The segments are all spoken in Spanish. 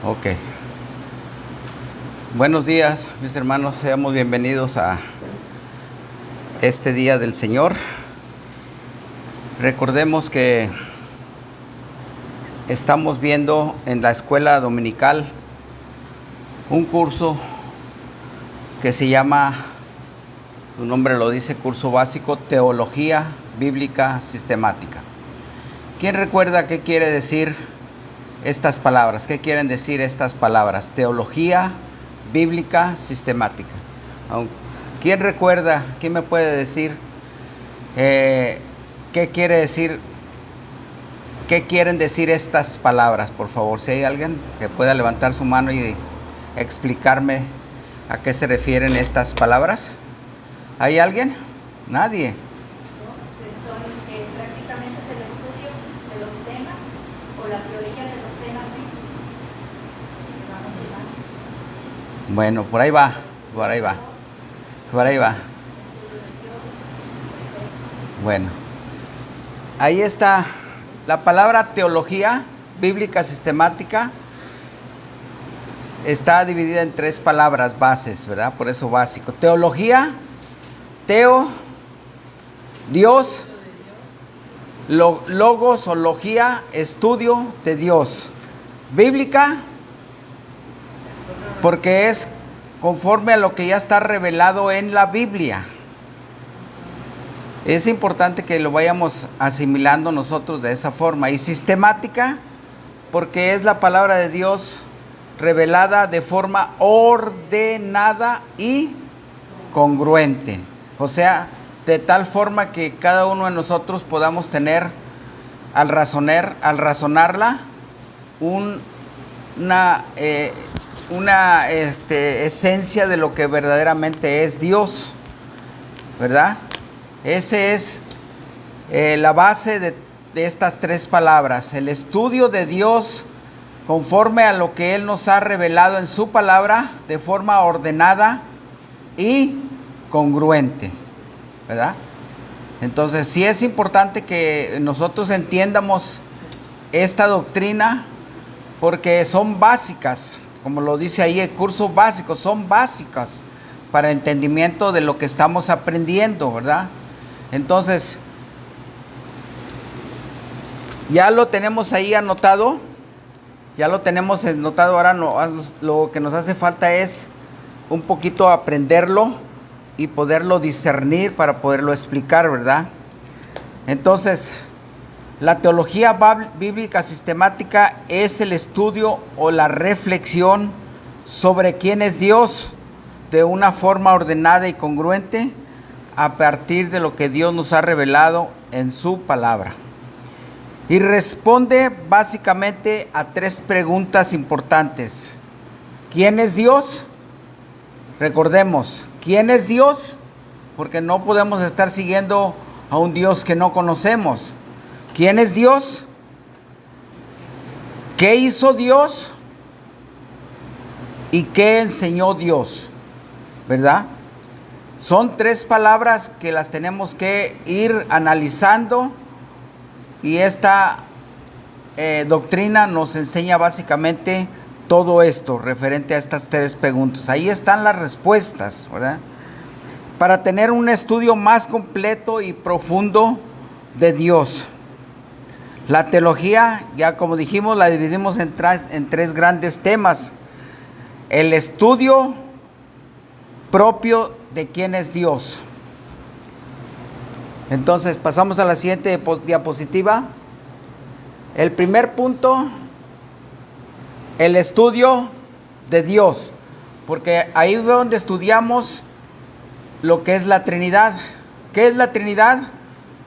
Ok. Buenos días, mis hermanos. Seamos bienvenidos a este día del Señor. Recordemos que estamos viendo en la escuela dominical un curso que se llama, su nombre lo dice, curso básico, Teología Bíblica Sistemática. ¿Quién recuerda qué quiere decir estas palabras? ¿Qué quieren decir estas palabras? Teología Bíblica Sistemática. ¿Quién recuerda? ¿Quién me puede decir qué quiere decir? ¿Qué quieren decir estas palabras? Por favor, si hay alguien que pueda levantar su mano y explicarme a qué se refieren estas palabras. ¿Hay alguien? Nadie. Prácticamente es el estudio de los temas o la teoría de los temas bíblicos. Bueno, por ahí va. Bueno, ahí está la palabra teología bíblica sistemática. Está dividida en tres palabras bases, ¿verdad? Por eso básico. Teología, teo, Dios, logos o logía, estudio de Dios. Bíblica, porque es conforme a lo que ya está revelado en la Biblia. Es importante que lo vayamos asimilando nosotros de esa forma. Y sistemática, porque es la palabra de Dios revelada de forma ordenada y congruente. O sea, de tal forma que cada uno de nosotros podamos tener, al razonarla, una esencia de lo que verdaderamente es Dios, ¿verdad? Ese es la base de estas tres palabras: el estudio de Dios conforme a lo que Él nos ha revelado en su palabra, de forma ordenada y congruente, ¿verdad? Entonces sí es importante que nosotros entiendamos esta doctrina, porque son básicas, como lo dice ahí el curso básico, son básicas para entendimiento de lo que estamos aprendiendo, ¿verdad? Entonces, ya lo tenemos ahí anotado. Ahora lo que nos hace falta es un poquito aprenderlo y poderlo discernir para poderlo explicar, ¿verdad? Entonces, la teología bíblica sistemática es el estudio o la reflexión sobre quién es Dios de una forma ordenada y congruente a partir de lo que Dios nos ha revelado en su palabra. Y responde básicamente a tres preguntas importantes. ¿Quién es Dios? Recordemos, ¿quién es Dios? Porque no podemos estar siguiendo a un Dios que no conocemos. ¿Quién es Dios? ¿Qué hizo Dios? ¿Y qué enseñó Dios? ¿Verdad? Son tres palabras que las tenemos que ir analizando. Y esta doctrina nos enseña básicamente todo esto referente a estas tres preguntas. Ahí están las respuestas, ¿verdad? Para tener un estudio más completo y profundo de Dios. La teología, ya como dijimos, la dividimos en tres grandes temas. El estudio propio de quién es Dios. Entonces pasamos a la siguiente diapositiva. El primer punto, el estudio de Dios, porque ahí es donde estudiamos lo que es la Trinidad. ¿Qué es la Trinidad?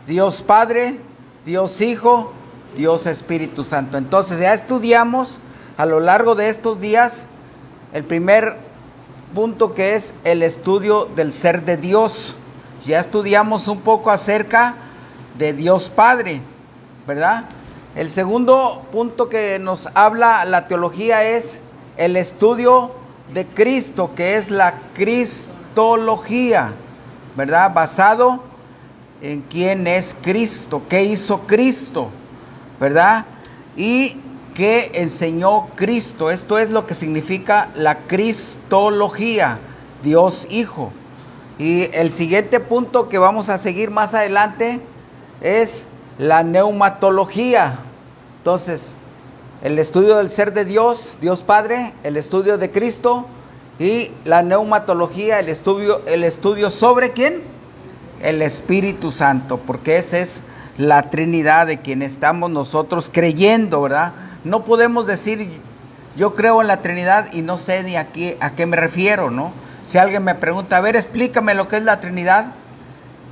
Dios Padre, Dios Hijo, Dios Espíritu Santo. Entonces ya estudiamos a lo largo de estos días el primer punto, que es el estudio del ser de Dios. Ya estudiamos un poco acerca de Dios Padre, ¿verdad? El segundo punto que nos habla la teología es el estudio de Cristo, que es la cristología, ¿verdad? Basado en quién es Cristo, qué hizo Cristo, ¿verdad? Y que enseñó Cristo. Esto es lo que significa la cristología, Dios Hijo. Y el siguiente punto que vamos a seguir más adelante es la neumatología. Entonces, el estudio del ser de Dios, Dios Padre, el estudio de Cristo y la neumatología, el estudio sobre ¿quién? El Espíritu Santo, porque esa es la Trinidad de quien estamos nosotros creyendo, ¿verdad? No podemos decir yo creo en la Trinidad y no sé ni a qué me refiero, ¿no? Si alguien me pregunta, a ver, explícame lo que es la Trinidad,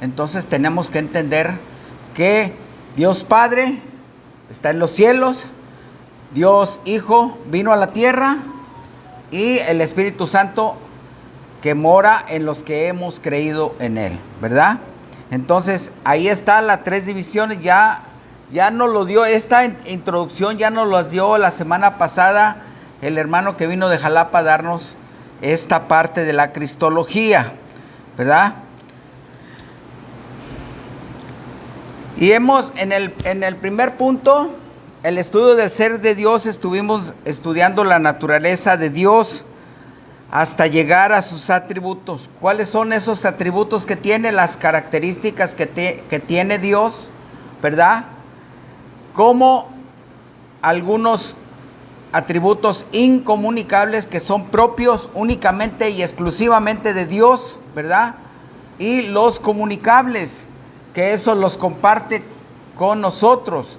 entonces tenemos que entender que Dios Padre está en los cielos, Dios Hijo vino a la tierra y el Espíritu Santo que mora en los que hemos creído en Él, ¿verdad? Entonces, ahí está las tres divisiones, ya nos lo dio, esta introducción ya nos lo dio la semana pasada el hermano que vino de Jalapa a darnos esta parte de la cristología, ¿verdad? Y hemos, en el primer punto, el estudio del ser de Dios, estuvimos estudiando la naturaleza de Dios hasta llegar a sus atributos. ¿Cuáles son esos atributos que tiene? Las características que tiene Dios, ¿verdad? Como algunos atributos incomunicables que son propios únicamente y exclusivamente de Dios, ¿verdad? Y los comunicables, que eso los comparte con nosotros,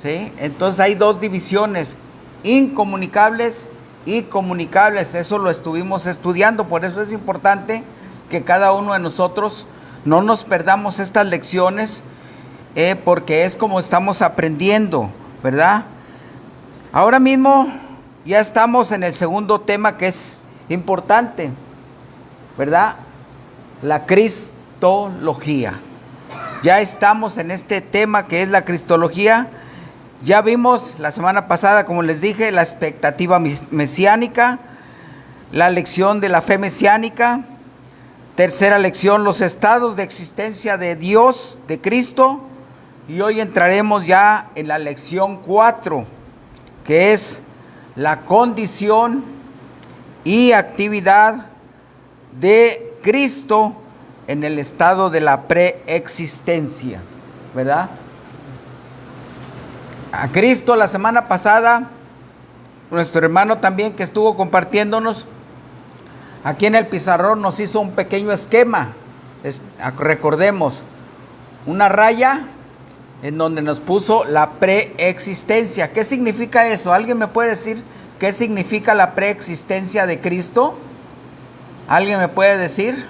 ¿sí? Entonces hay dos divisiones, incomunicables y comunicables. Eso lo estuvimos estudiando, por eso es importante que cada uno de nosotros no nos perdamos estas lecciones, porque es como estamos aprendiendo, ¿verdad? Ahora mismo ya estamos en el segundo tema que es importante, ¿verdad? La cristología. Ya estamos en este tema que es la cristología. Ya vimos la semana pasada, como les dije, la expectativa mesiánica, la lección de la fe mesiánica, tercera lección, los estados de existencia de Dios, de Cristo, y hoy entraremos ya en la lección 4, que es la condición y actividad de Cristo en el estado de la preexistencia, ¿verdad? A Cristo la semana pasada, nuestro hermano también que estuvo compartiéndonos, aquí en el pizarrón nos hizo un pequeño esquema, recordemos, una raya en donde nos puso la preexistencia. ¿Qué significa eso? ¿Alguien me puede decir qué significa la preexistencia de Cristo? ¿Alguien me puede decir?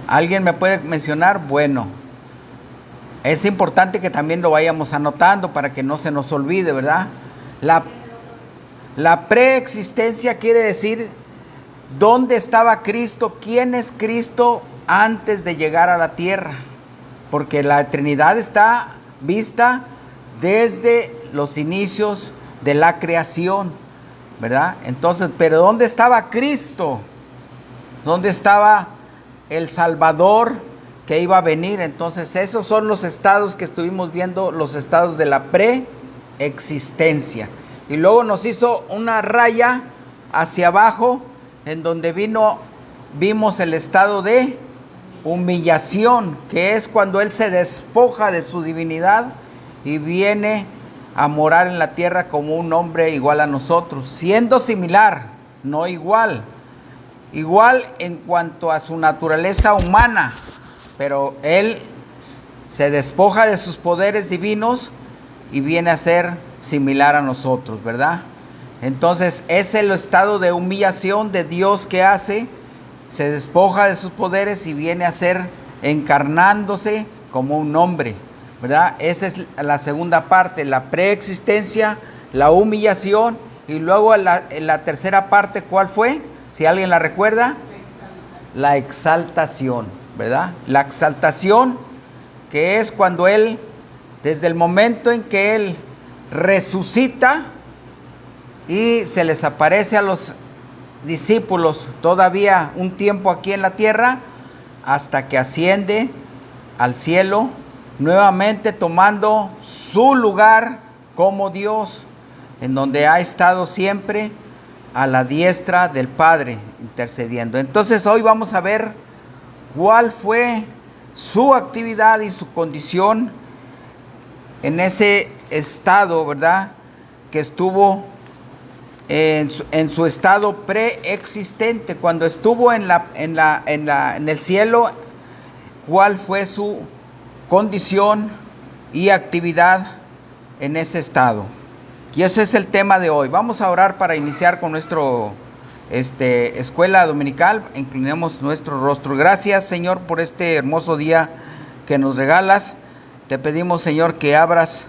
¿Alguien me puede mencionar? Bueno, es importante que también lo vayamos anotando para que no se nos olvide, ¿verdad? La preexistencia quiere decir dónde estaba Cristo, quién es Cristo antes de llegar a la tierra, porque la Trinidad está vista desde los inicios de la creación, ¿verdad? Entonces, pero ¿dónde estaba Cristo? ¿Dónde estaba el Salvador que iba a venir? Entonces, esos son los estados que estuvimos viendo, los estados de la preexistencia. Y luego nos hizo una raya hacia abajo, en donde vimos el estado de humillación, que es cuando Él se despoja de su divinidad y viene a morar en la tierra como un hombre igual a nosotros, siendo similar, no igual. Igual en cuanto a su naturaleza humana, pero Él se despoja de sus poderes divinos y viene a ser similar a nosotros, ¿verdad? Entonces es el estado de humillación de Dios que hace, se despoja de sus poderes y viene a ser encarnándose como un hombre, ¿verdad? Esa es la segunda parte, la preexistencia, la humillación, y luego en la tercera parte, ¿cuál fue? Si alguien la recuerda, la exaltación, ¿verdad? La exaltación, que es cuando Él, desde el momento en que Él resucita y se les aparece a los discípulos todavía un tiempo aquí en la tierra, hasta que asciende al cielo nuevamente tomando su lugar como Dios, en donde ha estado siempre a la diestra del Padre, intercediendo. Entonces hoy vamos a ver cuál fue su actividad y su condición en ese estado, ¿verdad?, que estuvo en su estado preexistente, cuando estuvo en el cielo. ¿Cuál fue su condición y actividad en ese estado? Y ese es el tema de hoy. Vamos a orar para iniciar con nuestro escuela dominical. Inclinemos nuestro rostro. Gracias, Señor, por este hermoso día que nos regalas. Te pedimos, Señor, que abras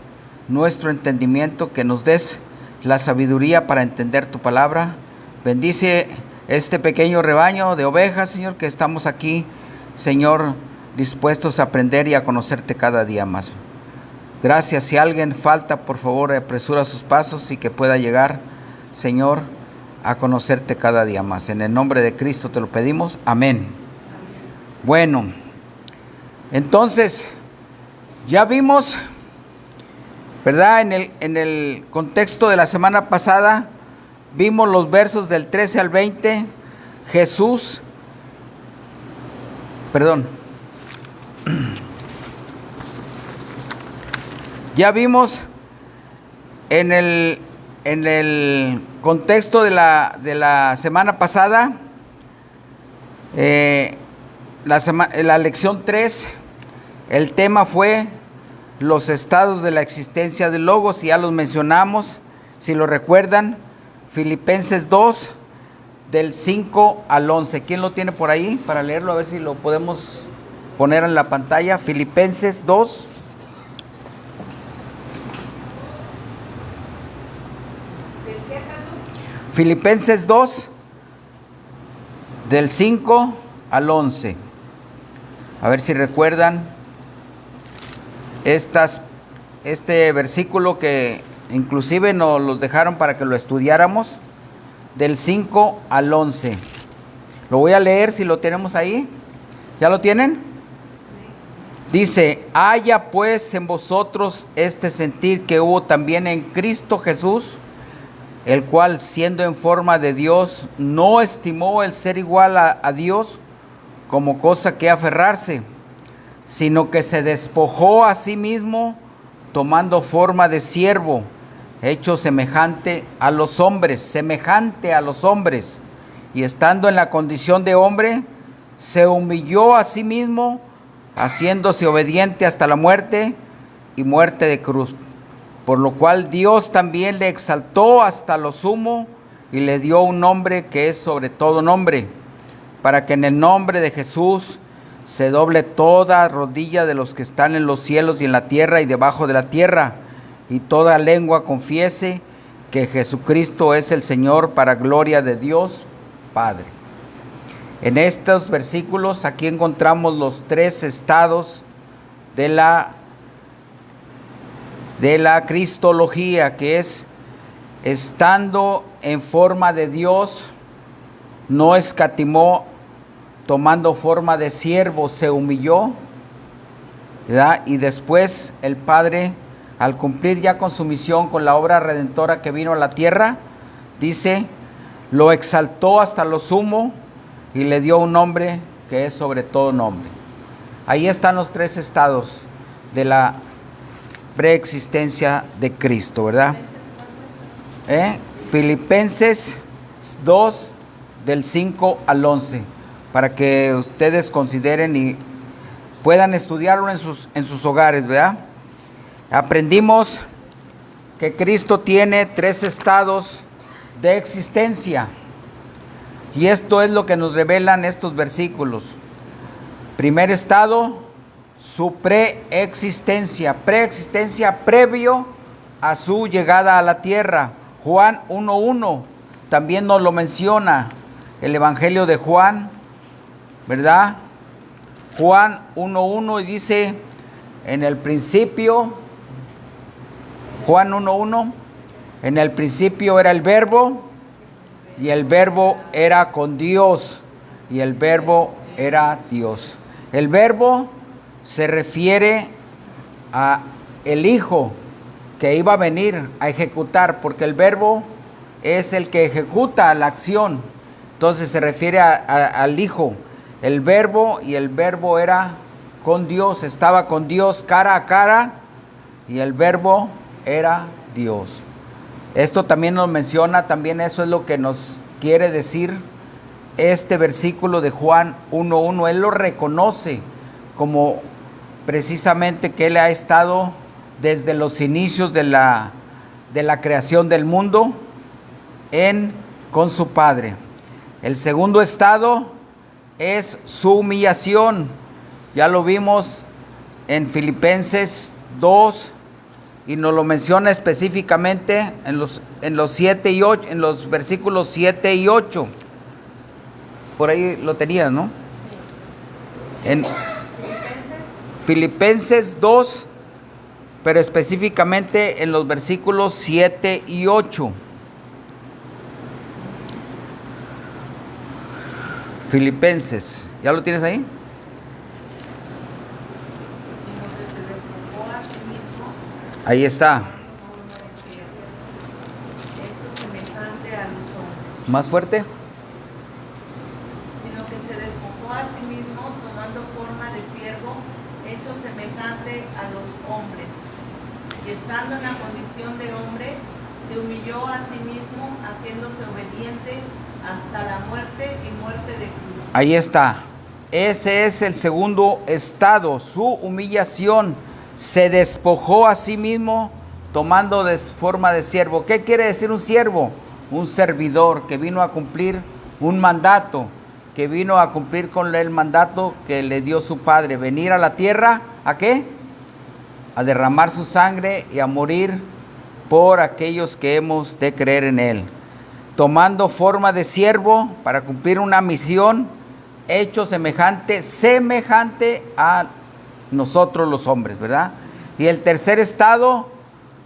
nuestro entendimiento, que nos des la sabiduría para entender tu palabra. Bendice este pequeño rebaño de ovejas, Señor, que estamos aquí, Señor, dispuestos a aprender y a conocerte cada día más. Gracias. Si alguien falta, por favor, apresura sus pasos y que pueda llegar, Señor, a conocerte cada día más. En el nombre de Cristo te lo pedimos. Amén. Bueno, entonces, ya vimos, ¿verdad? En el contexto de la semana pasada, vimos los versos del 13 al 20. Ya vimos en el contexto de la semana pasada, la lección 3, el tema fue los estados de la existencia del Logos, y ya los mencionamos, si lo recuerdan, Filipenses 2, del 5 al 11. ¿Quién lo tiene por ahí para leerlo? A ver si lo podemos poner en la pantalla. Filipenses 2. Filipenses 2, del 5 al 11. A ver si recuerdan este versículo que inclusive nos los dejaron para que lo estudiáramos, del 5 al 11. Lo voy a leer, si lo tenemos ahí. ¿Ya lo tienen? Dice: haya pues en vosotros este sentir que hubo también en Cristo Jesús, el cual, siendo en forma de Dios, no estimó el ser igual a Dios como cosa que aferrarse, sino que se despojó a sí mismo, tomando forma de siervo, hecho semejante a los hombres, y estando en la condición de hombre, se humilló a sí mismo, haciéndose obediente hasta la muerte, y muerte de cruz. Por lo cual Dios también le exaltó hasta lo sumo y le dio un nombre que es sobre todo nombre, para que en el nombre de Jesús se doble toda rodilla de los que están en los cielos y en la tierra y debajo de la tierra, y toda lengua confiese que Jesucristo es el Señor, para gloria de Dios Padre. En estos versículos aquí encontramos los tres estados de la cristología, que es estando en forma de Dios, no escatimó, tomando forma de siervo, se humilló, ¿verdad? Y después el Padre, al cumplir ya con su misión, con la obra redentora que vino a la tierra, dice, lo exaltó hasta lo sumo y le dio un nombre que es sobre todo nombre. Ahí están los tres estados de la preexistencia de Cristo, ¿verdad? Filipenses 2, del 5 al 11, para que ustedes consideren y puedan estudiarlo en sus hogares, ¿verdad? Aprendimos que Cristo tiene tres estados de existencia, y esto es lo que nos revelan estos versículos. Primer estado, su preexistencia previo a su llegada a la tierra. Juan 1:1 también nos lo menciona, el Evangelio de Juan, ¿verdad? Juan 1:1, y dice, en el principio, Juan 1:1, en el principio era el Verbo, y el Verbo era con Dios, y el Verbo era Dios. El Verbo se refiere a el Hijo que iba a venir a ejecutar, porque el verbo es el que ejecuta la acción. Entonces se refiere al Hijo, el verbo, y el verbo era con Dios, estaba con Dios cara a cara, y el verbo era Dios. Esto también nos menciona, también eso es lo que nos quiere decir este versículo de Juan 1:1. Él lo reconoce como precisamente que Él ha estado desde los inicios de la creación del mundo con su Padre. El segundo estado es su humillación. Ya lo vimos en Filipenses 2 y nos lo menciona específicamente en los 7 y 8, en los versículos 7 y 8. Por ahí lo tenías, ¿no? En Filipenses 2, pero específicamente en los versículos 7 y 8. Filipenses, ¿ya lo tienes ahí? Ahí está. ¿Más fuerte? Sino que se despojó a sí mismo, tomando forma de siervo, hecho semejante a los hombres. Y estando en la condición de hombre, se humilló a sí mismo, haciéndose obediente hasta la muerte y muerte de cruz. Ahí está. Ese es el segundo estado, su humillación. Se despojó a sí mismo tomando forma de siervo. ¿Qué quiere decir un siervo? Un servidor que vino a cumplir un mandato, que vino a cumplir con el mandato que le dio su Padre. Venir a la tierra, ¿a qué? A derramar su sangre y a morir por aquellos que hemos de creer en Él. Tomando forma de siervo para cumplir una misión, hecho semejante a nosotros los hombres, ¿verdad? Y el tercer estado,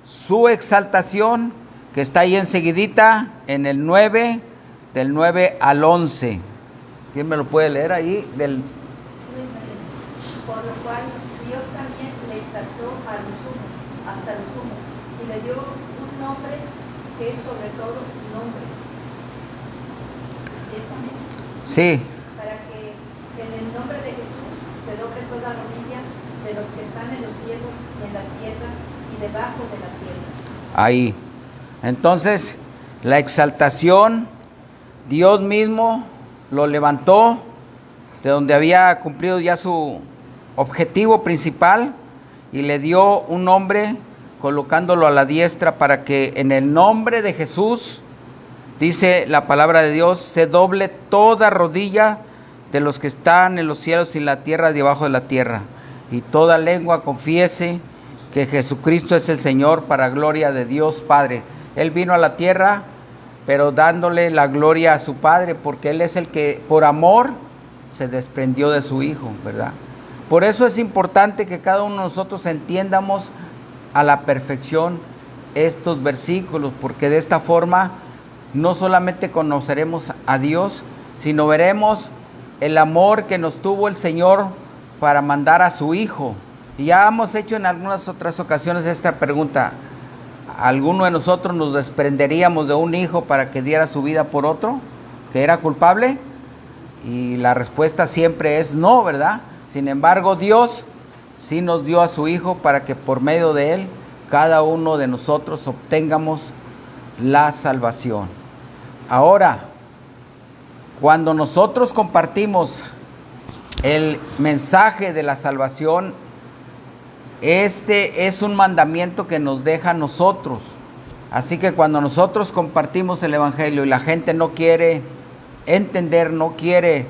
su exaltación, que está ahí enseguidita, en el 9, del 9 al 11. ¿Quién me lo puede leer ahí? Por lo cual Dios también le exaltó hasta lo sumo, y le dio un nombre que es sobre todo nombre. Sí. Para que en el nombre de Jesús se doble toda rodilla de los que están en los cielos y en la tierra y debajo de la tierra. Ahí. Entonces, la exaltación, Dios mismo lo levantó de donde había cumplido ya su objetivo principal y le dio un nombre colocándolo a la diestra para que en el nombre de Jesús, dice la palabra de Dios, se doble toda rodilla de los que están en los cielos y en la tierra, debajo de la tierra, y toda lengua confiese que Jesucristo es el Señor, para gloria de Dios Padre. Él vino a la tierra, pero dándole la gloria a su Padre, porque Él es el que por amor se desprendió de su Hijo, ¿verdad? Por eso es importante que cada uno de nosotros entiendamos a la perfección estos versículos, porque de esta forma no solamente conoceremos a Dios, sino veremos el amor que nos tuvo el Señor para mandar a su Hijo. Y ya hemos hecho en algunas otras ocasiones esta pregunta: ¿alguno de nosotros nos desprenderíamos de un hijo para que diera su vida por otro que era culpable? Y la respuesta siempre es no, ¿verdad? Sin embargo, Dios sí nos dio a su Hijo para que por medio de Él cada uno de nosotros obtengamos la salvación. Ahora, cuando nosotros compartimos el mensaje de la salvación, este es un mandamiento que nos deja a nosotros. Así que cuando nosotros compartimos el Evangelio y la gente no quiere entender, no quiere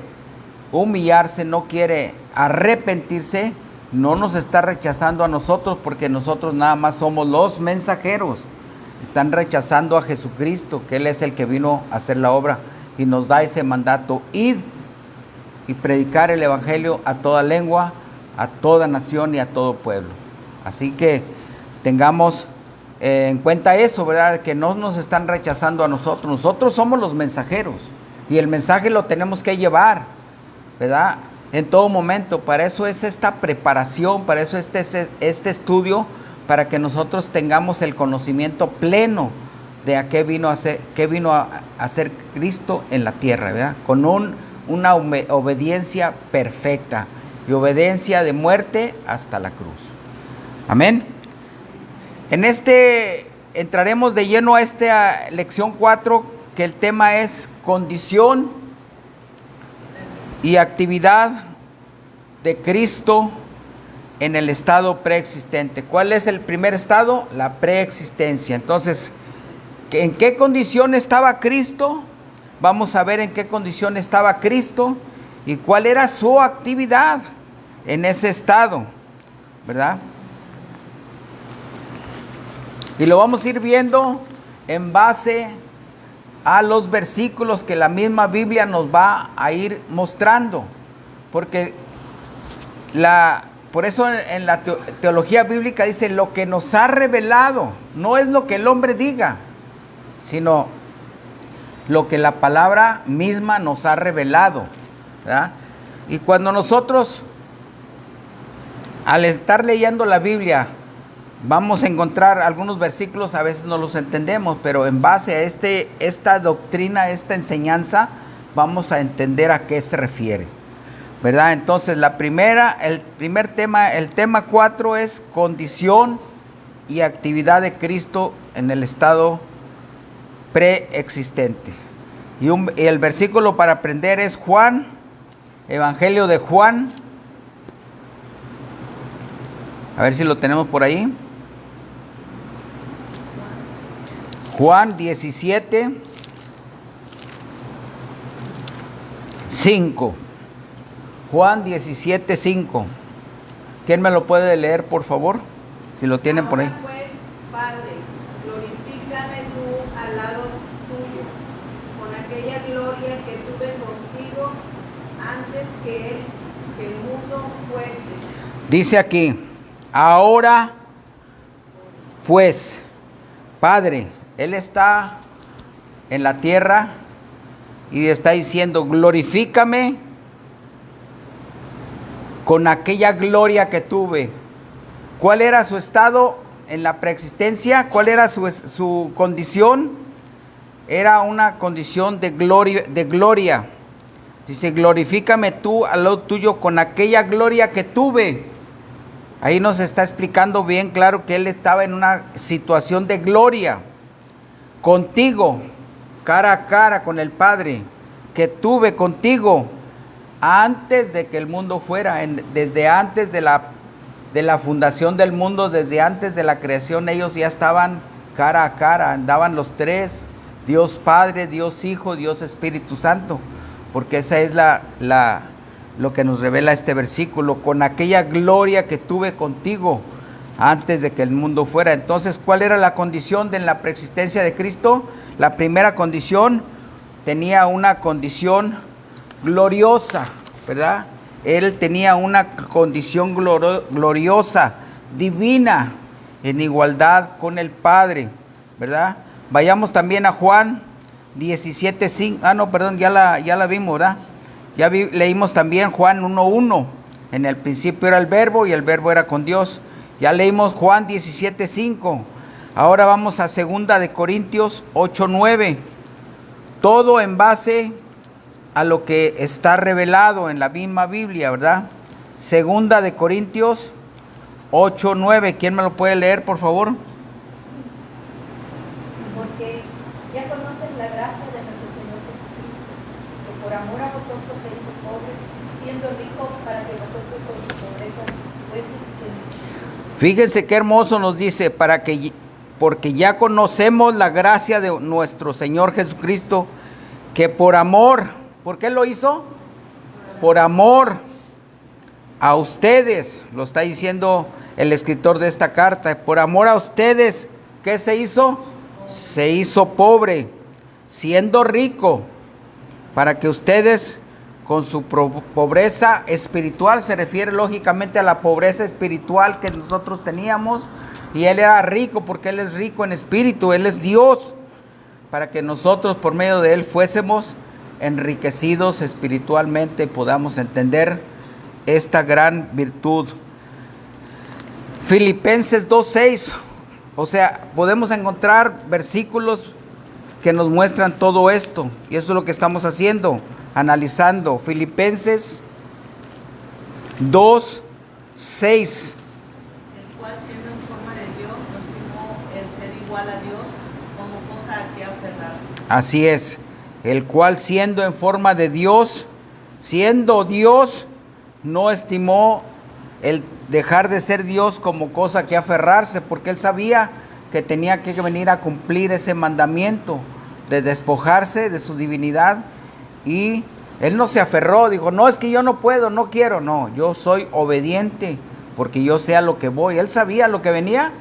humillarse, no quiere arrepentirse, no nos está rechazando a nosotros, porque nosotros nada más somos los mensajeros. Están rechazando a Jesucristo, que Él es el que vino a hacer la obra y nos da ese mandato: id y predicar el Evangelio a toda lengua, a toda nación y a todo pueblo. Así que tengamos en cuenta eso, ¿verdad? Que no nos están rechazando a nosotros. Nosotros somos los mensajeros y el mensaje lo tenemos que llevar, ¿verdad? en todo momento. Para eso es esta preparación, para eso este estudio, para que nosotros tengamos el conocimiento pleno de a qué vino a hacer Cristo en la tierra, ¿verdad? Con una obediencia perfecta y obediencia de muerte hasta la cruz. Amén. En entraremos de lleno a esta lección 4, que el tema es condición y actividad de Cristo en el estado preexistente. ¿Cuál es el primer estado? La preexistencia. Entonces, ¿en qué condición estaba Cristo? Vamos a ver en qué condición estaba Cristo y cuál era su actividad en ese estado, ¿verdad? Y lo vamos a ir viendo en base a los versículos que la misma Biblia nos va a ir mostrando. Porque por eso en la teología bíblica dice: lo que nos ha revelado, no es lo que el hombre diga, sino lo que la palabra misma nos ha revelado, ¿verdad? Y cuando nosotros, al estar leyendo la Biblia, vamos a encontrar algunos versículos, a veces no los entendemos, pero en base a esta doctrina, esta enseñanza, vamos a entender a qué se refiere, ¿verdad? Entonces, el tema 4 es condición y actividad de Cristo en el estado preexistente. Y el versículo para aprender es Juan, Evangelio de Juan. A ver si lo tenemos por ahí. Juan 17, 5. Juan 17, 5. ¿Quién me lo puede leer, por favor? Si lo tienen por ahí. Ahora pues, Padre, glorifícame tú al lado tuyo, con aquella gloria que tuve contigo antes que el mundo fuese. Dice aquí: ahora pues, Padre, Él está en la tierra y está diciendo: glorifícame con aquella gloria que tuve. ¿Cuál era su estado en la preexistencia? ¿Cuál era su condición? Era una condición de gloria. Dice: glorifícame tú al lado tuyo con aquella gloria que tuve. Ahí nos está explicando bien claro que Él estaba en una situación de gloria. Contigo, cara a cara con el Padre, que tuve contigo antes de que el mundo fuera, desde antes de la fundación del mundo, desde antes de la creación, ellos ya estaban cara a cara, andaban los tres, Dios Padre, Dios Hijo, Dios Espíritu Santo, porque esa es lo que nos revela este versículo: con aquella gloria que tuve contigo antes de que el mundo fuera. Entonces, ¿cuál era la condición de la preexistencia de Cristo? La primera condición, tenía una condición gloriosa, ¿verdad? Él tenía una condición gloriosa, divina, en igualdad con el Padre, ¿verdad? Vayamos también a Juan 17:5. Ya la vimos, ¿verdad? Leímos también Juan 1:1. En el principio era el Verbo y el Verbo era con Dios. Ya leímos Juan 17:5. Ahora vamos a 2 de Corintios 8:9. Todo en base a lo que está revelado en la misma Biblia, ¿verdad? 2 de Corintios 8:9. ¿Quién me lo puede leer, por favor? Porque ya conocen la gracia de nuestro Señor Jesucristo, que por amor a vosotros se hizo pobre, siendo rico, para que vosotros con su pobreza fueseis ricos. Fíjense qué hermoso nos dice: porque ya conocemos la gracia de nuestro Señor Jesucristo, que por amor, ¿por qué lo hizo? Por amor a ustedes, lo está diciendo el escritor de esta carta, por amor a ustedes, ¿qué se hizo? Se hizo pobre, siendo rico, para que ustedes con su pobreza espiritual, se refiere lógicamente a la pobreza espiritual que nosotros teníamos, y Él era rico porque Él es rico en espíritu, Él es Dios, para que nosotros por medio de Él fuésemos enriquecidos espiritualmente, podamos entender esta gran virtud. Filipenses 2:6, o sea, podemos encontrar versículos que nos muestran todo esto, y eso es lo que estamos haciendo, analizando. Filipenses 2:6. El cual siendo en forma de Dios, no estimó el ser igual a Dios como cosa a que aferrarse. Así es, el cual siendo en forma de Dios, siendo Dios, no estimó el dejar de ser Dios como cosa que aferrarse, porque él sabía que tenía que venir a cumplir ese mandamiento de despojarse de su divinidad, y él no se aferró, dijo, no, es que yo no puedo, no quiero, no, yo soy obediente porque yo sé a lo que voy. Él sabía lo que venía,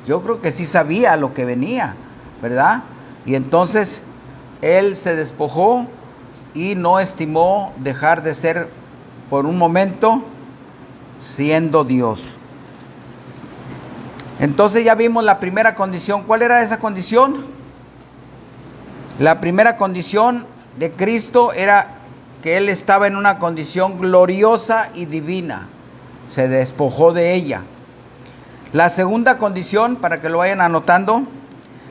yo creo que sí sabía lo que venía, ¿verdad? Y entonces él se despojó y no estimó dejar de ser por un momento siendo Dios. Entonces ya vimos la primera condición. ¿Cuál era esa condición? La primera condición de Cristo era que Él estaba en una condición gloriosa y divina. Se despojó de ella. La segunda condición, para que lo vayan anotando,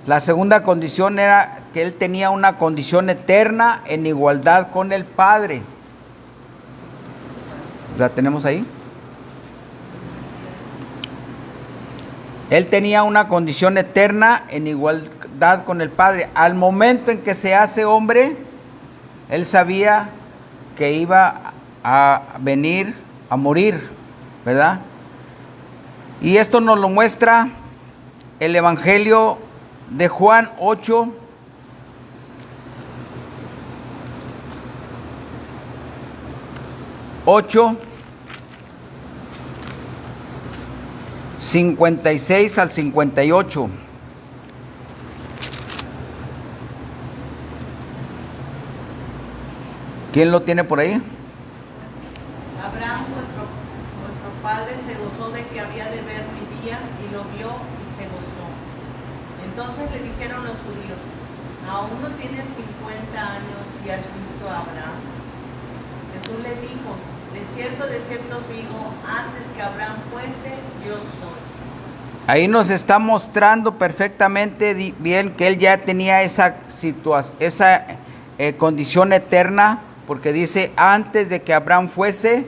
la segunda condición era que Él tenía una condición eterna en igualdad con el Padre. ¿La tenemos ahí? Él tenía una condición eterna en igualdad con el Padre. Al momento en que se hace hombre, Él sabía que iba a venir a morir, ¿verdad? Y esto nos lo muestra el Evangelio de Juan 8. Ocho 56 al 58. ¿Quién lo tiene por ahí? Abraham, vuestro padre, se gozó de que había de ver mi día, y lo vio y se gozó. Entonces le dijeron los judíos, aún no tienes 50 años y has visto a Abraham. Jesús le dijo, de cierto os digo, antes que Abraham fuese, yo soy. Ahí nos está mostrando perfectamente bien que él ya tenía esa situación, esa condición eterna, porque dice, antes de que Abraham fuese,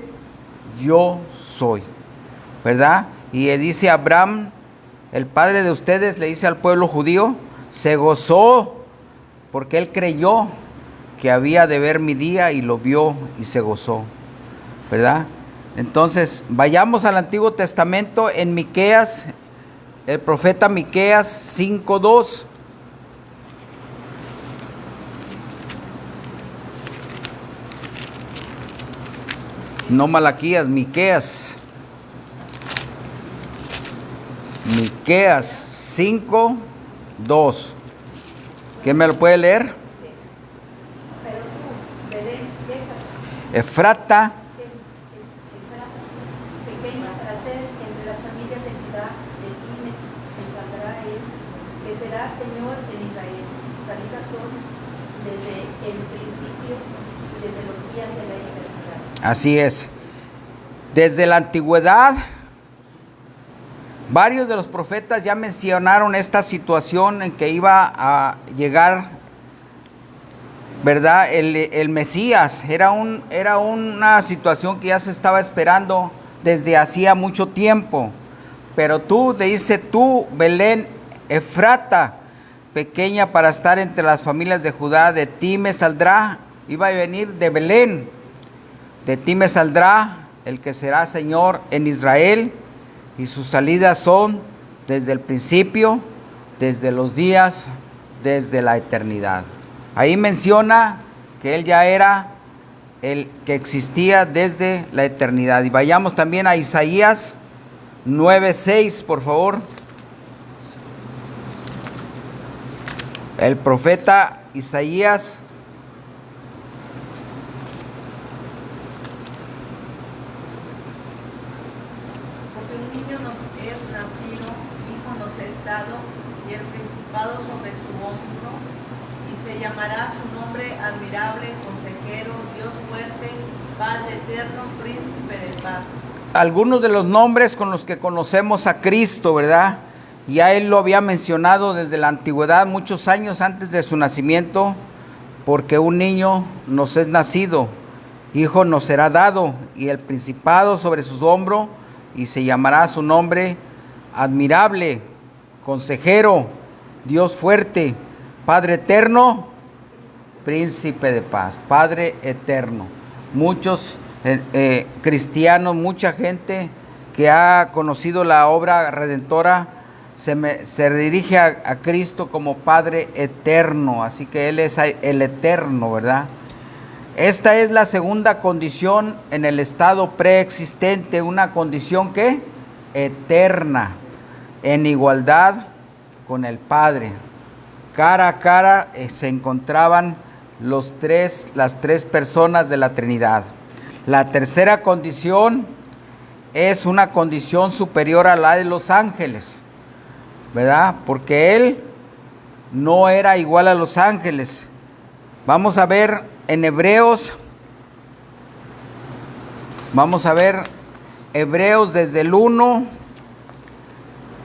yo soy, ¿verdad? Y dice Abraham, el padre de ustedes, le dice al pueblo judío, se gozó porque él creyó que había de ver mi día, y lo vio y se gozó, ¿verdad? Entonces, vayamos al Antiguo Testamento en Miqueas, el profeta Miqueas 5:2. No Malaquías, Miqueas. Miqueas 5:2. ¿Quién me lo puede leer? Pero tú, Belén, déjate, Efrata, pequeña para ser entre las familias de Judá, de ti me saldrá él, que será Señor en Israel. Sus salidas son desde el principio y desde los días de la eternidad. así es. Desde la antigüedad, varios de los profetas ya mencionaron esta situación en que iba a llegar, ¿verdad? El Mesías. Era una situación que ya se estaba esperando desde hacía mucho tiempo. Pero tú, le dice tú, Belén, Efrata, pequeña para estar entre las familias de Judá, de ti me saldrá, iba a venir de Belén, de ti me saldrá el que será Señor en Israel, y sus salidas son desde el principio, desde los días, desde la eternidad. Ahí menciona que él ya era el que existía desde la eternidad. Y vayamos también a Isaías 9:6, por favor. El profeta Isaías. Porque un niño nos es nacido, hijo nos es dado, y el principado sobre su hombro, y se llamará su nombre admirable, consejero, Dios fuerte, Padre eterno, príncipe de paz. Algunos de los nombres con los que conocemos a Cristo, ¿verdad? Ya Él lo había mencionado desde la antigüedad, muchos años antes de su nacimiento, porque un niño nos es nacido, hijo nos será dado, y el principado sobre su hombro, y se llamará su nombre admirable, consejero, Dios fuerte, Padre eterno, príncipe de paz, Padre eterno. Muchos cristianos, mucha gente que ha conocido la obra redentora, se dirige a Cristo como Padre eterno, así que Él es el eterno, ¿verdad? Esta es la segunda condición en el estado preexistente, una condición que eterna, en igualdad con el Padre. Cara a cara se encontraban las tres personas de la Trinidad. La tercera condición es una condición superior a la de los ángeles, ¿verdad? Porque Él no era igual a los ángeles. Vamos a ver en Hebreos, desde el 1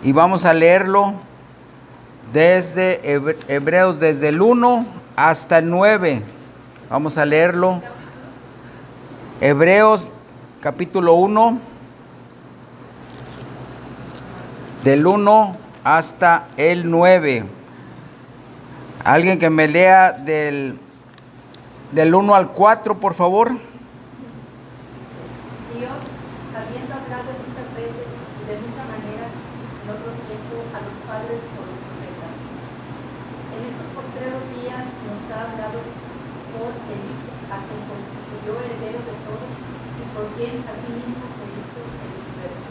y vamos a leerlo desde Hebreos desde el 1 hasta el 9. Vamos a leerlo. Hebreos capítulo 1, del 1 hasta el 9. Alguien que me lea del 1 al 4, por favor. Dios, habiendo hablado muchas veces y de muchas maneras en otro tiempo a los padres por los profetas, en estos postreros días nos ha hablado por el Hijo, a quien constituyó heredero de todo y por quien asimismo se hizo el universo,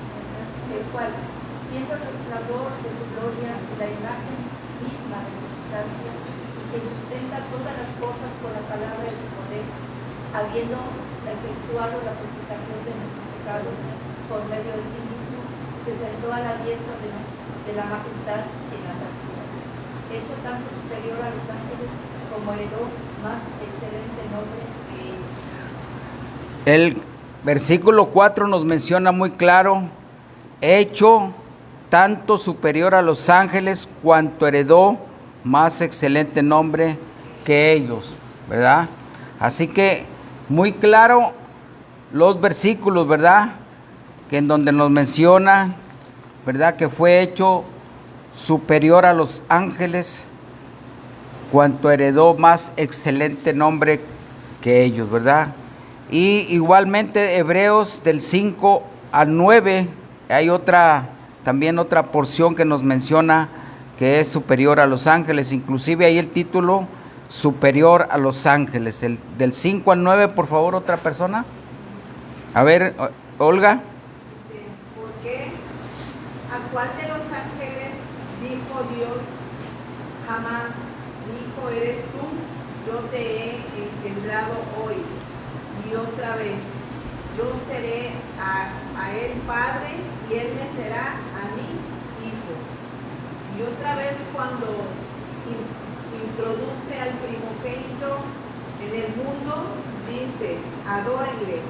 el cual, siendo el resplandor de su gloria y la imagen misma de su sustancia, y que sustenta todas las cosas por la palabra de su poder, habiendo efectuado la purificación de nuestros pecados por medio de sí mismo, se sentó a la diestra de la majestad en las alturas, hecho tanto superior a los ángeles como heredó más excelente nombre que ellos. El versículo 4 nos menciona muy claro, hecho tanto superior a los ángeles cuanto heredó más excelente nombre que ellos, ¿verdad? Así que muy claro los versículos, ¿verdad? Que en donde nos menciona, ¿verdad? Que fue hecho superior a los ángeles cuanto heredó más excelente nombre que ellos, ¿verdad? Y igualmente Hebreos del 5 al 9, hay también otra porción que nos menciona que es superior a los ángeles, inclusive ahí el título superior a los ángeles. Del 5 al 9, por favor, otra persona. A ver, Olga. Dice, ¿por qué? ¿A cuál de los ángeles dijo Dios jamás, mi hijo eres tú, yo te he engendrado hoy? Y otra vez, yo seré a él padre y él me será a mí hijo. Y otra vez cuando introduce al primogénito en el mundo, dice, adórenle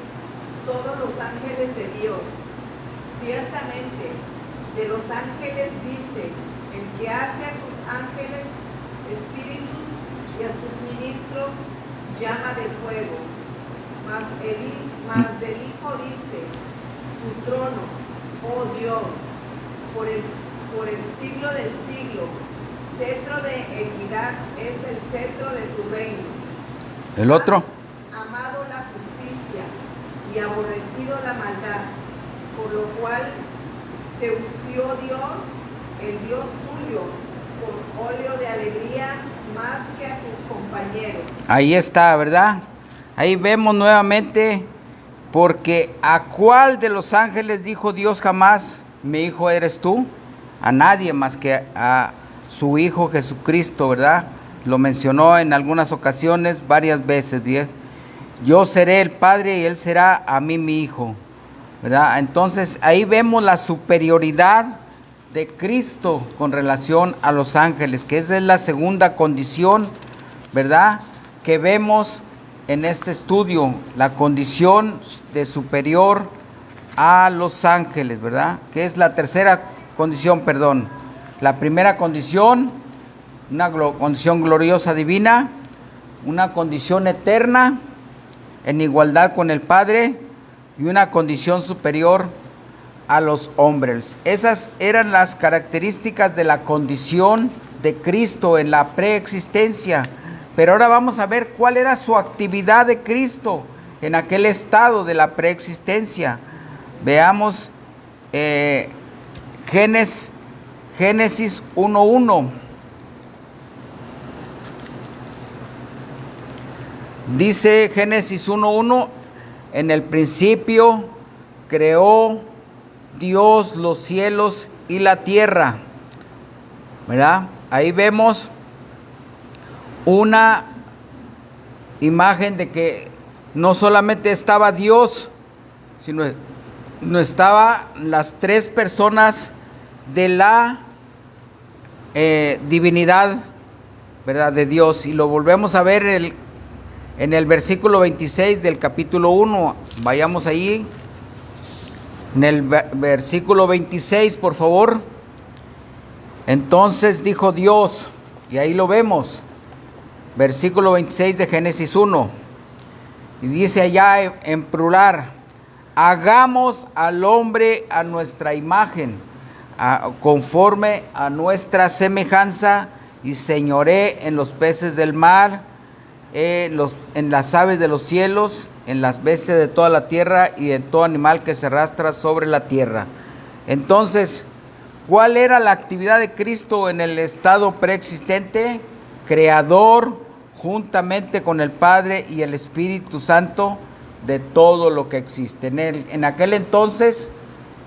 todos los ángeles de Dios. Ciertamente, de los ángeles dice, el que hace a sus ángeles espíritus y a sus ministros llama de fuego. Mas del Hijo dice, tu trono, oh Dios, por el siglo del siglo, cetro de equidad es el cetro de tu reino. El otro. Has amado la justicia y aborrecido la maldad, por lo cual te ungió Dios, el Dios tuyo, con óleo de alegría más que a tus compañeros. Ahí está, ¿verdad? Ahí vemos nuevamente, porque ¿a cuál de los ángeles dijo Dios jamás, mi hijo eres tú? A nadie más que a su Hijo Jesucristo, ¿verdad? Lo mencionó en algunas ocasiones, varias veces, ¿bien? Yo seré el Padre y Él será a mí mi Hijo, ¿verdad? Entonces ahí vemos la superioridad de Cristo con relación a los ángeles, que esa es la segunda condición, ¿verdad? Que vemos en este estudio la condición de superior a los ángeles, ¿verdad? Que es la tercera condición, perdón. La primera condición, una condición gloriosa divina, una condición eterna en igualdad con el Padre y una condición superior a los hombres. Esas eran las características de la condición de Cristo en la preexistencia. Pero ahora vamos a ver cuál era su actividad de Cristo en aquel estado de la preexistencia. Veamos Génesis 1:1. Dice Génesis 1:1, en el principio creó Dios los cielos y la tierra, ¿verdad? Ahí vemos una imagen de que no solamente estaba Dios, sino no estaba las tres personas de la divinidad, ¿verdad? De Dios. Y lo volvemos a ver en el versículo 26 del capítulo 1. Vayamos ahí. En el versículo 26, por favor. Entonces dijo Dios, y ahí lo vemos, versículo 26 de Génesis 1, y dice allá en plural: hagamos al hombre a nuestra imagen, conforme a nuestra semejanza, y señoré en los peces del mar, en las aves de los cielos, en las bestias de toda la tierra y en todo animal que se arrastra sobre la tierra. Entonces, ¿cuál era la actividad de Cristo en el estado preexistente? Creador, juntamente con el Padre y el Espíritu Santo, de todo lo que existe. En aquel entonces,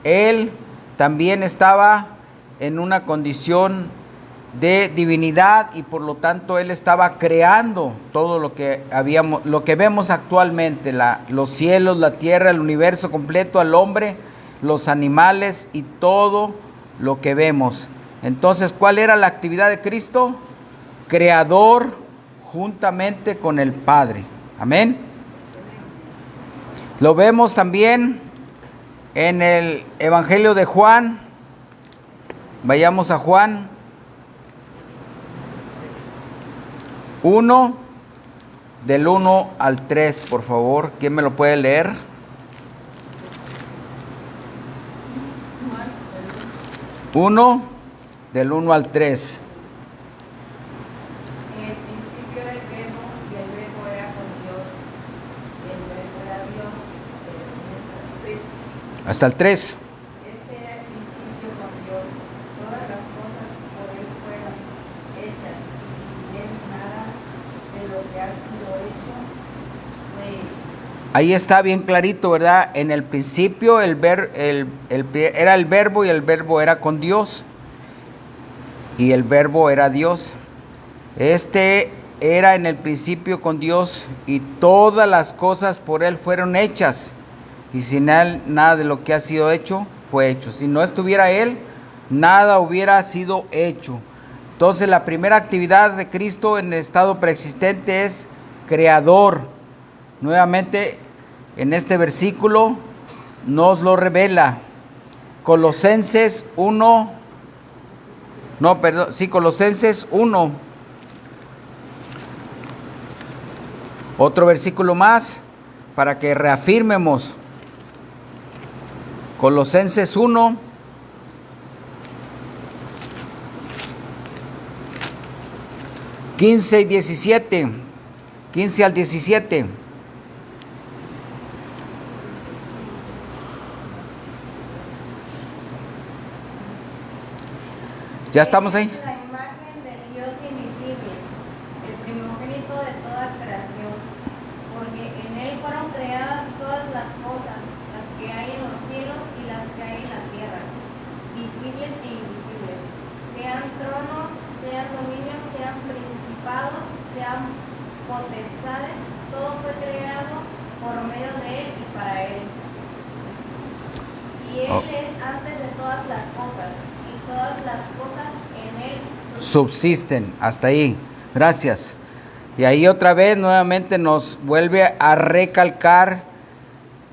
Él también estaba en una condición de divinidad y por lo tanto Él estaba creando todo lo que vemos actualmente, los cielos, la tierra, el universo completo, al hombre, los animales y todo lo que vemos. Entonces, ¿cuál era la actividad de Cristo? Creador juntamente con el Padre. Amén. Lo vemos también en el Evangelio de Juan. Vayamos a Juan 1, del 1 al 3, por favor. ¿Quién me lo puede leer? 1, del 1 al 3. En el principio era el verbo, y el verbo era con Dios, y el verbo era Dios. Sí. Hasta el 3. Este era el principio con Dios. Todas las cosas por Él fueron hechas, y sin Él nada de lo que ha sido hecho fue hecho. Ahí está bien clarito, ¿verdad? En el principio era el verbo y el verbo era con Dios. Y el verbo era Dios. Este era en el principio con Dios y todas las cosas por Él fueron hechas. Y sin Él nada de lo que ha sido hecho fue hecho. Si no estuviera Él, nada hubiera sido hecho. Entonces la primera actividad de Cristo en el estado preexistente es creador. Nuevamente en este versículo nos lo revela. Colosenses 1. Colosenses 1. Otro versículo más para que reafirmemos. Colosenses 1. ...15 y 17... ...15 al 17... ¿Ya estamos ahí? La imagen del Dios invisible, el primogénito de toda creación, porque en Él fueron creadas todas las cosas, las que hay en los cielos y las que hay en la tierra, visibles e invisibles, sean tronos, sean dominios, sean principados, sean potestades, todo fue creado por medio de Él y para Él. Y Él es antes de todas las cosas, y todas las cosas en Él subsisten. Hasta ahí. Gracias. Y ahí otra vez nuevamente nos vuelve a recalcar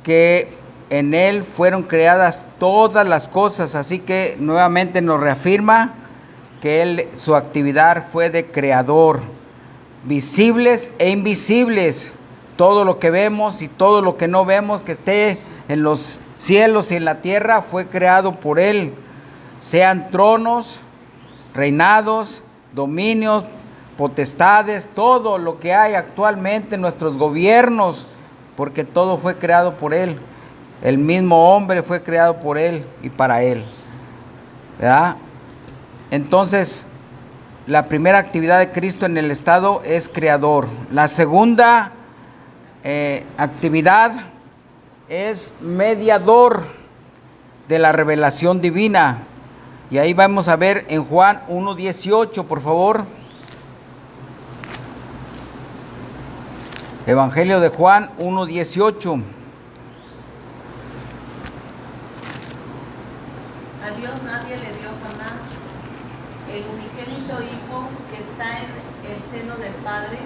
que en Él fueron creadas todas las cosas, así que nuevamente nos reafirma que Él, su actividad fue de creador, visibles e invisibles, todo lo que vemos y todo lo que no vemos que esté en los cielos y en la tierra fue creado por Él, sean tronos, reinados, dominios, potestades, todo lo que hay actualmente, nuestros gobiernos, porque todo fue creado por Él. El mismo hombre fue creado por Él y para Él, ¿verdad? Entonces, la primera actividad de Cristo en el estado es creador. La segunda actividad es mediador de la revelación divina. Y ahí vamos a ver en Juan 1:18, por favor. Evangelio de Juan 1:18. A Dios nadie le dio jamás. El unigénito Hijo que está en el seno del Padre,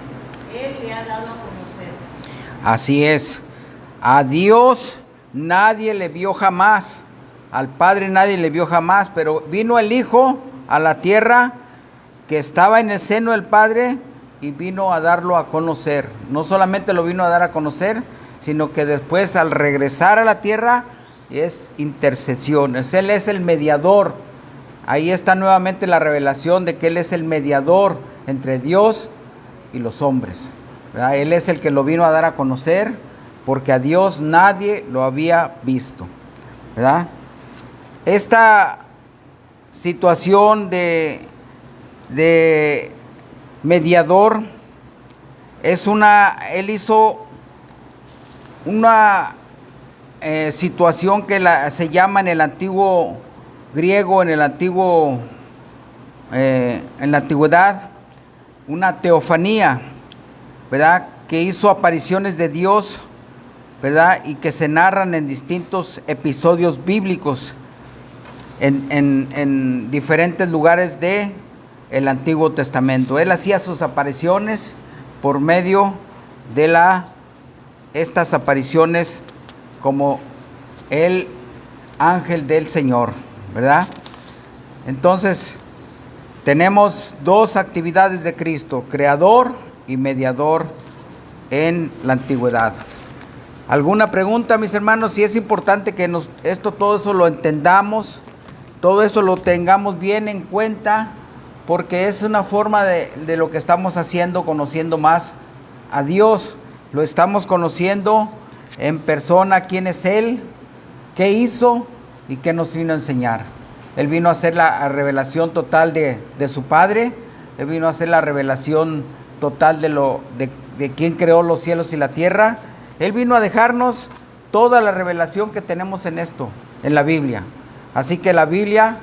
Él le ha dado a conocer. Así es. A Dios nadie le vio jamás. Al Padre nadie le vio jamás, pero vino el Hijo a la tierra que estaba en el seno del Padre y vino a darlo a conocer. No solamente lo vino a dar a conocer, sino que después al regresar a la tierra es intercesión. Él es el mediador. Ahí está nuevamente la revelación de que Él es el mediador entre Dios y los hombres, ¿verdad? Él es el que lo vino a dar a conocer, porque a Dios nadie lo había visto, ¿verdad? Esta situación de mediador es Él hizo una situación que se llama en el antiguo griego, en la antigüedad, una teofanía, ¿verdad? Que hizo apariciones de Dios, ¿verdad? Y que se narran en distintos episodios bíblicos en diferentes lugares de el Antiguo Testamento. Él hacía sus apariciones por medio de estas apariciones como el ángel del Señor, ¿verdad? Entonces, tenemos dos actividades de Cristo, creador y mediador en la antigüedad. ¿Alguna pregunta, mis hermanos? Si es importante que todo eso lo entendamos, todo eso lo tengamos bien en cuenta, porque es una forma de lo que estamos haciendo, conociendo más a Dios. Lo estamos conociendo en persona, quién es Él, qué hizo y qué nos vino a enseñar. Él vino a hacer la revelación total de su Padre. Él vino a hacer la revelación total de quién creó los cielos y la tierra. Él vino a dejarnos toda la revelación que tenemos en la Biblia. Así que la Biblia,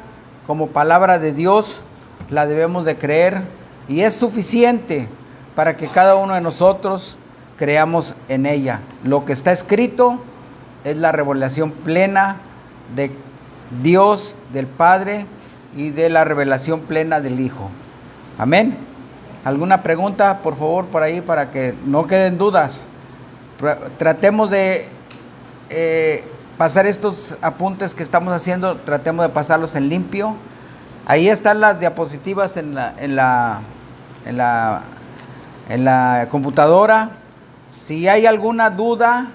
como palabra de Dios, la debemos de creer y es suficiente para que cada uno de nosotros creamos en ella. Lo que está escrito es la revelación plena de Dios, del Padre y de la revelación plena del Hijo. Amén. ¿Alguna pregunta, por favor, por ahí, para que no queden dudas? Tratemos de pasar estos apuntes que estamos haciendo, tratemos de pasarlos en limpio. Ahí están las diapositivas en la computadora. Si hay alguna duda,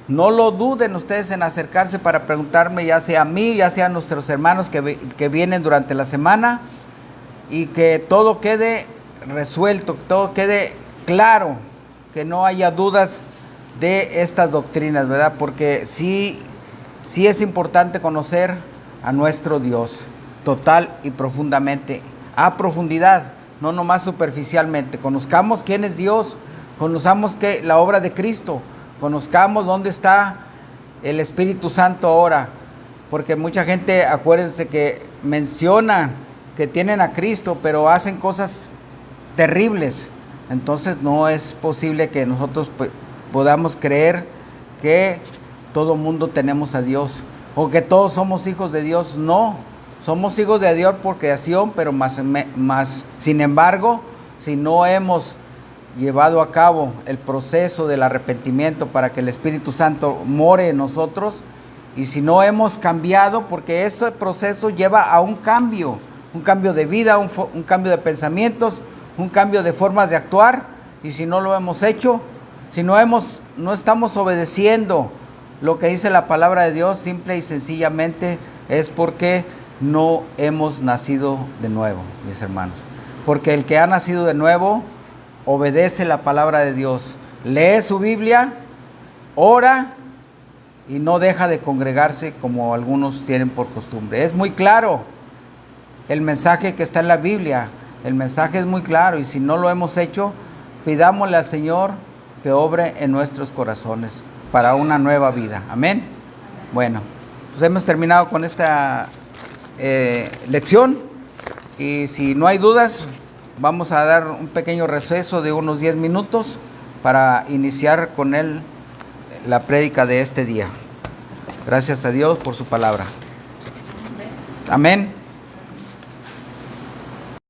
no lo duden ustedes en acercarse para preguntarme, ya sea a mí, ya sea a nuestros hermanos que vienen durante la semana, y que todo quede resuelto, que todo quede claro, que no haya dudas de estas doctrinas, ¿verdad? Porque sí es importante conocer a nuestro Dios total y profundamente, a profundidad, no nomás superficialmente. Conozcamos quién es Dios, conozcamos la obra de Cristo, conozcamos dónde está el Espíritu Santo ahora, porque mucha gente, acuérdense que mencionan que tienen a Cristo, pero hacen cosas terribles. Entonces no es posible que nosotros podamos creer que todo mundo tenemos a Dios, o que todos somos hijos de Dios. No, somos hijos de Dios por creación, pero más sin embargo, si no hemos llevado a cabo el proceso del arrepentimiento para que el Espíritu Santo more en nosotros, y si no hemos cambiado, porque ese proceso lleva a un cambio de vida, un cambio de pensamientos, un cambio de formas de actuar, y si no lo hemos hecho, si no estamos obedeciendo lo que dice la palabra de Dios, simple y sencillamente es porque no hemos nacido de nuevo, mis hermanos. Porque el que ha nacido de nuevo obedece la palabra de Dios, lee su Biblia, ora y no deja de congregarse como algunos tienen por costumbre. Es muy claro el mensaje que está en la Biblia, el mensaje es muy claro, y si no lo hemos hecho, pidámosle al Señor que obre en nuestros corazones para una nueva vida. Amén. Bueno, pues hemos terminado con esta lección, y si no hay dudas, vamos a dar un pequeño receso de unos 10 minutos para iniciar con la prédica de este día. Gracias a Dios por su palabra. Amén.